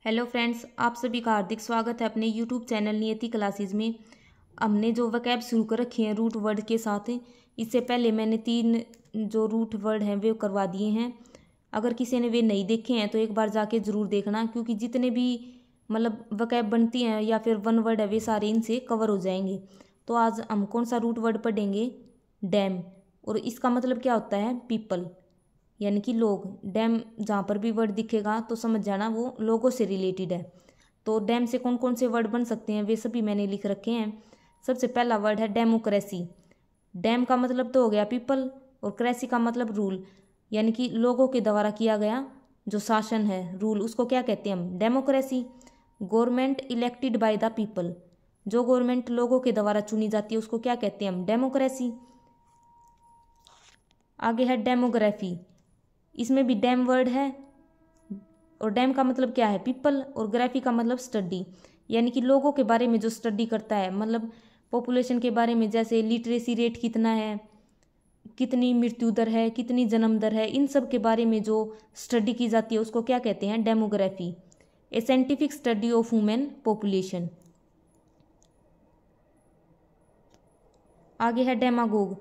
Hello friends, आप सभी का हार्दिक स्वागत है अपने यूट्यूब चैनल नियति क्लासेस में। हमने जो वकैब शुरू कर रखी हैं रूट वर्ड के साथ, इससे पहले मैंने 3 जो रूट वर्ड हैं वे करवा दिए हैं। अगर किसी ने वे नहीं देखे हैं तो एक बार जाके ज़रूर देखना, क्योंकि जितने भी वकैब बनती हैं या फिर वन वर्ड है वे सारे इनसे कवर हो जाएंगे। तो आज हम कौन सा रूट वर्ड पढ़ेंगे? डैम। और इसका मतलब क्या होता है? पीपल, यानी कि लोग। डैम जहाँ पर भी वर्ड दिखेगा तो समझ जाना वो लोगों से रिलेटेड है। तो डैम से कौन कौन से वर्ड बन सकते हैं वे सभी मैंने लिख रखे हैं। सबसे पहला वर्ड है डेमोक्रेसी। डैम का मतलब तो हो गया पीपल, और क्रेसी का मतलब रूल, यानी कि लोगों के द्वारा किया गया जो शासन है, रूल, उसको क्या कहते हैं हम? Democracy. Government elected by the people, जो गवर्नमेंट लोगों के द्वारा चुनी जाती है उसको क्या कहते हैं हम? डेमोक्रेसी। आगे है डेमोग्राफी। इसमें भी डैम वर्ड है, और डैम का मतलब क्या है? पीपल, और ग्राफी का मतलब स्टडी, यानी कि लोगों के बारे में जो स्टडी करता है, पॉपुलेशन के बारे में, जैसे लिटरेसी रेट कितना है, कितनी मृत्यु दर है, कितनी जन्म दर है, इन सब के बारे में जो स्टडी की जाती है उसको क्या कहते हैं? Demography. A scientific study of human population. आगे है डेमागोग।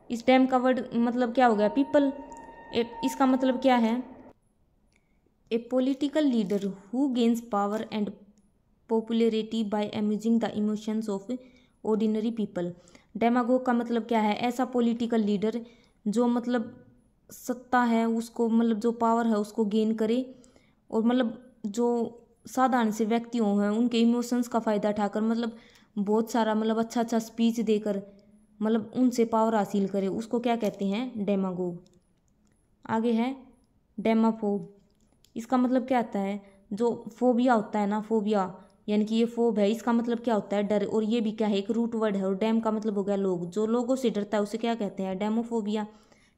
इस डैम का वर्ड मतलब क्या हो गया? पीपल। इसका मतलब क्या है? A political leader who gains power and popularity by amusing the emotions of ordinary people. Demagogue का मतलब क्या है? ऐसा पॉलिटिकल लीडर जो सत्ता है उसको, जो पावर है उसको गेन करे, और जो साधारण से व्यक्तियों हैं उनके इमोशंस का फ़ायदा उठाकर, बहुत सारा अच्छा अच्छा स्पीच देकर उनसे पावर हासिल करे, उसको क्या कहते हैं? डेमागोग। आगे है डेमाफोब। इसका मतलब क्या आता है? जो फोबिया होता है ना, फोबिया, यानी कि ये फोब है, इसका मतलब क्या होता है? डर। और ये भी क्या है? एक रूट वर्ड है। और डैम का मतलब हो गया लोग, जो लोगों से डरता है उसे क्या कहते हैं? डेमोफोबिया,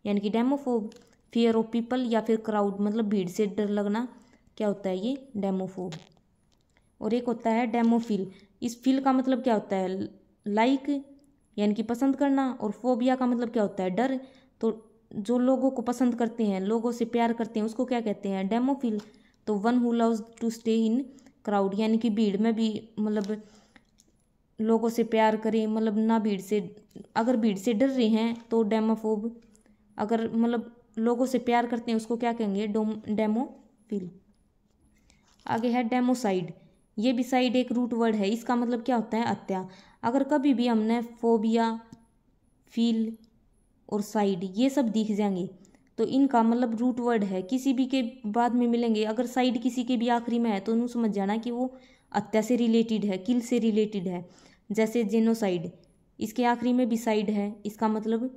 यानी कि डेमोफोब। फियर ऑफ पीपल या फिर क्राउड, भीड़ से डर लगना, क्या होता है ये? डेमोफोब। और एक होता है डेमोफिल। इस फिल का मतलब क्या होता है? लाइक, यानी कि पसंद करना। और फोबिया का मतलब क्या होता है? डर। तो जो लोगों को पसंद करते हैं, लोगों से प्यार करते हैं, उसको क्या कहते हैं? डेमोफिल। तो one who loves to stay in crowd, यानी कि भीड़ में भी लोगों से प्यार करें, ना भीड़ से, अगर भीड़ से डर रहे हैं तो डेमोफोब। अगर लोगों से प्यार करते हैं उसको क्या कहेंगे? डेमोफिल। आगे है डेमोसाइड। ये भी साइड एक रूट वर्ड है। इसका मतलब क्या होता है? हत्या। अगर कभी भी हमने फोबिया, फील और साइड ये सब दिख जाएंगे तो इनका रूट वर्ड है, किसी भी के बाद में मिलेंगे। अगर साइड किसी के भी आखिरी में है तो उन्हें समझ जाना कि वो हत्या से रिलेटेड है, किल से रिलेटेड है। जैसे जेनोसाइड, इसके आखिरी में भी साइड है, इसका मतलब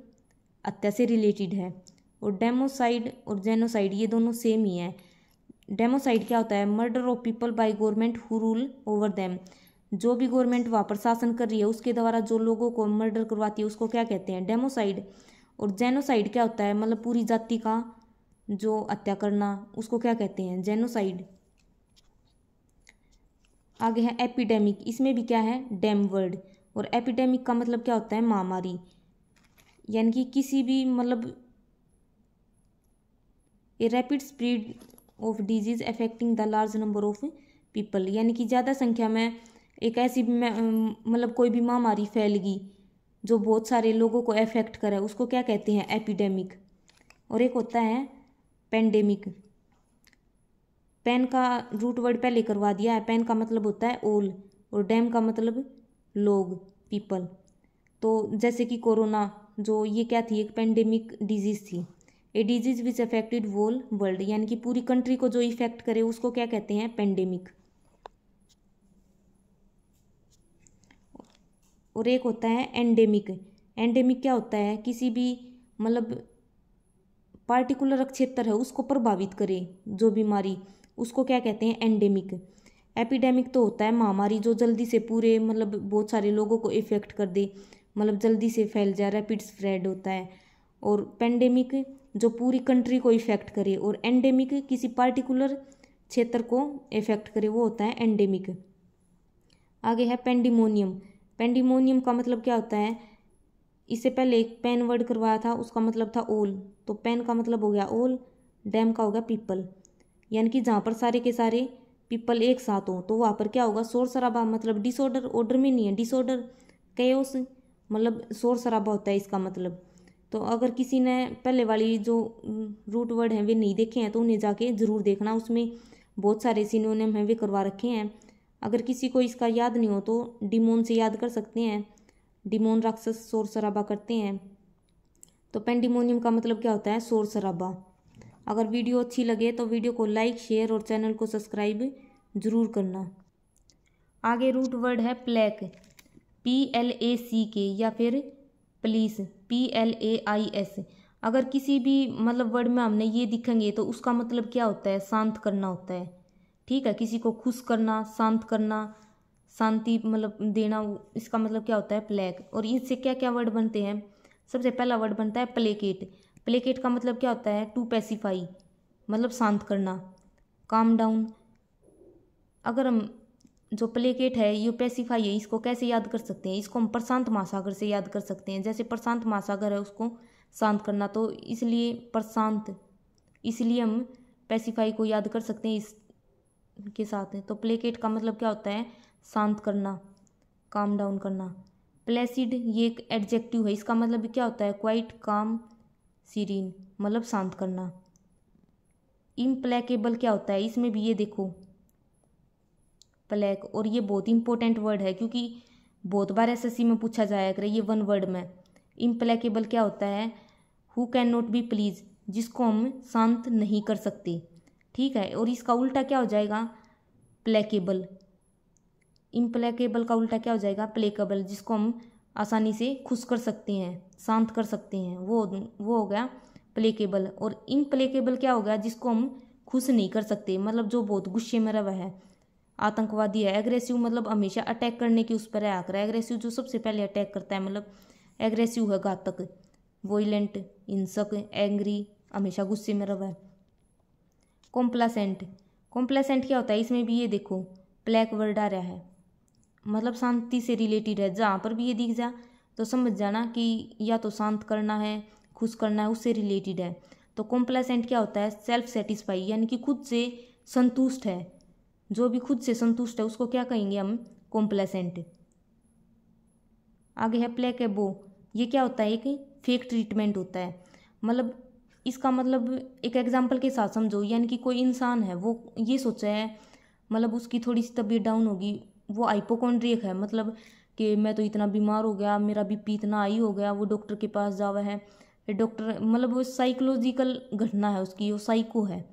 हत्या से रिलेटेड है। और डेमोसाइड और जेनोसाइड ये दोनों सेम ही है। डेमोसाइड क्या होता है? Murder of people by government who rule over them. जो भी गवर्नमेंट वहाँ पर शासन कर रही है उसके द्वारा जो लोगों को मर्डर करवाती है उसको क्या कहते हैं? डेमोसाइड। और जेनोसाइड क्या होता है? पूरी जाति का जो हत्या करना, उसको क्या कहते हैं? जेनोसाइड। आगे है एपिडेमिक। इसमें भी क्या है? Dam word. और एपिडेमिक का मतलब क्या होता है? महामारी, यानी कि किसी भी a rapid spread of disease affecting the large number of people, यानी कि ज़्यादा संख्या में एक ऐसी कोई भी महामारी फैल गई जो बहुत सारे लोगों को अफेक्ट करे, उसको क्या कहते हैं? एपिडेमिक। और एक होता है पेंडेमिक। पेन का रूट वर्ड पहले करवा दिया है। पेन का मतलब होता है ओल, और डैम का मतलब लोग, पीपल। तो जैसे कि कोरोना, जो ये क्या थी? एक पेंडेमिक डिजीज थी। A disease which affected whole world, यानी कि पूरी कंट्री को जो इफेक्ट करे उसको क्या कहते हैं? पेंडेमिक। और एक होता है एंडेमिक। एंडेमिक क्या होता है? किसी भी पार्टिकुलर क्षेत्र है उसको प्रभावित करे जो बीमारी, उसको क्या कहते हैं? एंडेमिक। एपिडेमिक तो होता है महामारी जो जल्दी से पूरे बहुत सारे लोगों को इफेक्ट कर दे, जल्दी से फैल जाए, रैपिड स्प्रेड होता है। और पेंडेमिक जो पूरी कंट्री को इफेक्ट करे, और एंडेमिक किसी पार्टिकुलर क्षेत्र को इफेक्ट करे, वो होता है एंडेमिक। आगे है पेंडिमोनियम। पेंडिमोनियम का मतलब क्या होता है? इससे पहले एक पेन वर्ड करवाया था, उसका मतलब था ओल। तो पेन का मतलब हो गया ओल, डैम का हो गया पीपल, यानी कि जहाँ पर सारे के सारे पीपल एक साथ हो तो वहाँ पर क्या होगा, शोर शराबा, मतलब डिसऑर्डर, ऑर्डर में नहीं है, डिसऑर्डर, कैओस, मतलब शोर शराबा होता है इसका मतलब। तो अगर किसी ने पहले वाली जो रूट वर्ड हैं वे नहीं देखे हैं तो उन्हें जाके ज़रूर देखना, उसमें बहुत सारे सिनोनिम हैं वे करवा रखे हैं। अगर किसी को इसका याद नहीं हो तो डिमोन से याद कर सकते हैं। डिमोन राक्षस शोर शराबा करते हैं। तो पेंडिमोनियम का मतलब क्या होता है, शोर शराबा। अगर वीडियो अच्छी लगे तो वीडियो को लाइक, शेयर और चैनल को सब्सक्राइब जरूर करना। आगे रूट वर्ड है प्लेक, PLACK, या फिर प्लीस, PLAIS। अगर किसी भी मतलब वर्ड में हमने ये दिखेंगे तो उसका मतलब क्या होता है, शांत करना होता है। ठीक है, किसी को खुश करना, शांत करना, शांति मतलब देना, इसका मतलब क्या होता है, प्लेक। और इससे क्या क्या वर्ड बनते हैं, सबसे पहला वर्ड बनता है प्लेकेट। प्लेकेट का मतलब क्या होता है, टू पैसिफाई, मतलब शांत करना, काम डाउन। अगर हम जो प्लेकेट है ये पैसिफाई है, इसको कैसे याद कर सकते हैं, इसको हम प्रशांत महासागर से याद कर सकते हैं। जैसे प्रशांत महासागर है उसको शांत करना, तो इसलिए प्रशांत, इसलिए हम पैसिफाई को याद कर सकते हैं इसके साथ। तो प्लेकेट का मतलब क्या होता है, शांत करना, काम डाउन करना। प्लेसिड ये एक एडजेक्टिव है, इसका मतलब क्या होता है, क्वाइट, काम, सीरीन, मतलब शांत करना। इम्प्लेकेबल क्या होता है, इसमें भी ये देखो प्लेक, और ये बहुत इंपॉर्टेंट वर्ड है क्योंकि बहुत बार SSC में पूछा जाया करे ये वन वर्ड में। इम्प्लेकेबल क्या होता है, who can not be please, जिसको हम शांत नहीं कर सकते। ठीक है, और इसका उल्टा क्या हो जाएगा, प्लेकेबल। इम्प्लेकेबल का उल्टा क्या हो जाएगा, प्लेकेबल, जिसको हम आसानी से खुश कर सकते हैं, शांत कर सकते हैं, वो हो गया प्लेकेबल। और इम्प्लेकेबल क्या हो गया, जिसको हम खुश नहीं कर सकते, मतलब जो बहुत गुस्से में रहा है, आतंकवादी है। एग्रेसिव मतलब हमेशा अटैक करने की उस पर है आकर, एग्रेसिव जो सबसे पहले अटैक करता है, मतलब एग्रेसिव है, घातक, वोइलेंट, हिंसक, एंग्री, हमेशा गुस्से में रहा है। कॉम्प्लासेंट, कॉम्प्लासेंट क्या होता है, इसमें भी ये देखो प्लेक वर्ड आ रहा है, मतलब शांति से रिलेटेड है। जहाँ पर भी ये दिख जा तो समझ जाना कि या तो शांत करना है, खुश करना है, उससे रिलेटेड है। तो कॉम्प्लासेंट क्या होता है, सेल्फ सेटिस्फाई, यानी कि खुद से संतुष्ट है। जो भी खुद से संतुष्ट है उसको क्या कहेंगे हम, कॉम्प्लेसेंट। आगे है प्लेकेबो, ये क्या होता है, एक फेक ट्रीटमेंट होता है। मतलब इसका मतलब एक एग्जाम्पल के साथ समझो, यानी कि कोई इंसान है वो ये सोचा है, मतलब उसकी थोड़ी सी तबीयत डाउन होगी, वो हाइपोकॉन्ड्रियक है, मतलब कि मैं तो इतना बीमार हो गया, मेरा BP इतना हाई हो गया, वो डॉक्टर के पास जावा है। फिर डॉक्टर मतलब वो साइकोलॉजिकल घटना है उसकी, वो साइको है।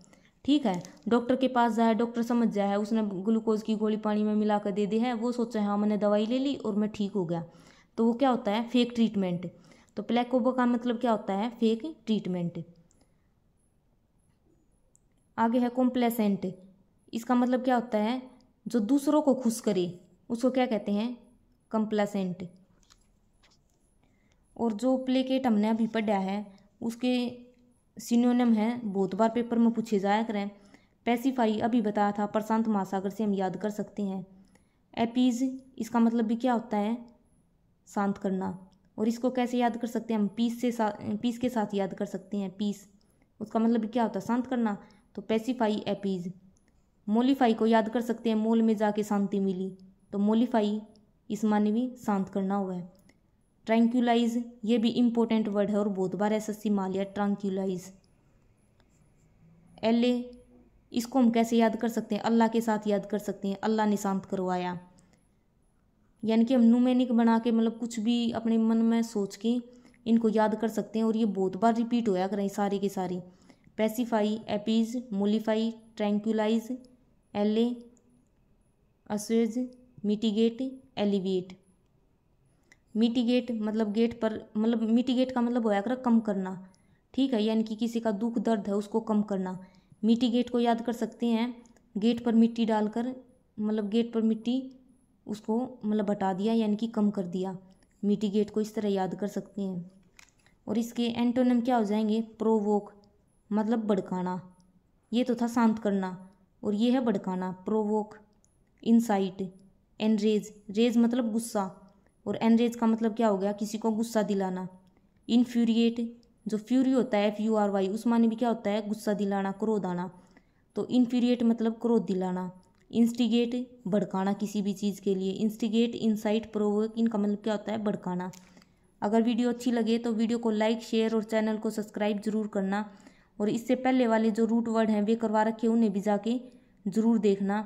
ठीक है, डॉक्टर के पास जाए, डॉक्टर समझ जाए है, उसने ग्लूकोज की गोली पानी में मिला कर दे दी है, वो सोचा है हाँ मैंने दवाई ले ली और मैं ठीक हो गया, तो वो क्या होता है, फेक ट्रीटमेंट। तो प्लेकोबो का मतलब क्या होता है, फेक ट्रीटमेंट। आगे है कॉम्प्लेसेंट, इसका मतलब क्या होता है, जो दूसरों को खुश करे उसको क्या कहते हैं, कंप्लेसेंट। और जो प्लेकेट हमने अभी पढ़ा है उसके सिनोनिम है, बहुत बार पेपर में पूछे जाया करें। पैसिफाई अभी बताया था, प्रशांत महासागर से हम याद कर सकते हैं। एपीज, इसका मतलब भी क्या होता है, शांत करना। और इसको कैसे याद कर सकते हैं हम, पीस के साथ याद कर सकते हैं, पीस, उसका मतलब भी क्या होता है, शांत करना। तो पैसिफाई, एपीज। मोलिफाई को याद कर सकते हैं, मोल में जाके शांति मिली, तो मोलिफाई इस माने भी शांत करना हुआ है। ट्रैंक्यूलाइज, ये भी इंपॉर्टेंट वर्ड है और बहुत बार SSC मान लिया, ट्रैंक्यूलाइज। LA, इसको हम कैसे याद कर सकते हैं, अल्लाह के साथ याद कर सकते हैं, अल्लाह ने शांत करवाया। यानी कि हम न्यूमेनिक बना के मतलब कुछ भी अपने मन में सोच के इनको याद कर सकते हैं, और ये बहुत बार रिपीट होया करें सारे के सारे। Pacify, appease, mollify, tranquilize, LA, assuage, mitigate, alleviate. Mitigate मतलब गेट पर, मतलब मिटिगेट का मतलब होया कर कम करना। ठीक है, यानी कि किसी का दुख दर्द है उसको कम करना। मिटिगेट को याद कर सकते हैं, गेट पर मिट्टी डालकर, मतलब गेट पर मिट्टी उसको मतलब हटा दिया, यानी कि कम कर दिया। मिटिगेट को इस तरह याद कर सकते हैं। और इसके एंटोनिम क्या हो जाएंगे, प्रोवोक, मतलब भड़काना। ये तो था शांत करना, और ये है भड़काना, प्रोवोक। इंसाइट, एनरेज, रेज मतलब गुस्सा, और एनरेज का मतलब क्या हो गया, किसी को गुस्सा दिलाना। इन्फ्यूरिएट, जो फ्यूरी होता है FURY, उस माने भी क्या होता है, गुस्सा दिलाना, क्रोध आना। तो इन्फ्यूरिएट मतलब क्रोध दिलाना। इंस्टिगेट भड़काना किसी भी चीज़ के लिए, इंस्टिगेट, इंसाइट, प्रोवोक, इनका मतलब क्या होता है? भड़काना। अगर वीडियो अच्छी लगे तो वीडियो को लाइक, शेयर और चैनल को सब्सक्राइब जरूर करना। और इससे पहले वाले जो रूट वर्ड हैं वे करवा रखे उन्हें भी जाके ज़रूर देखना।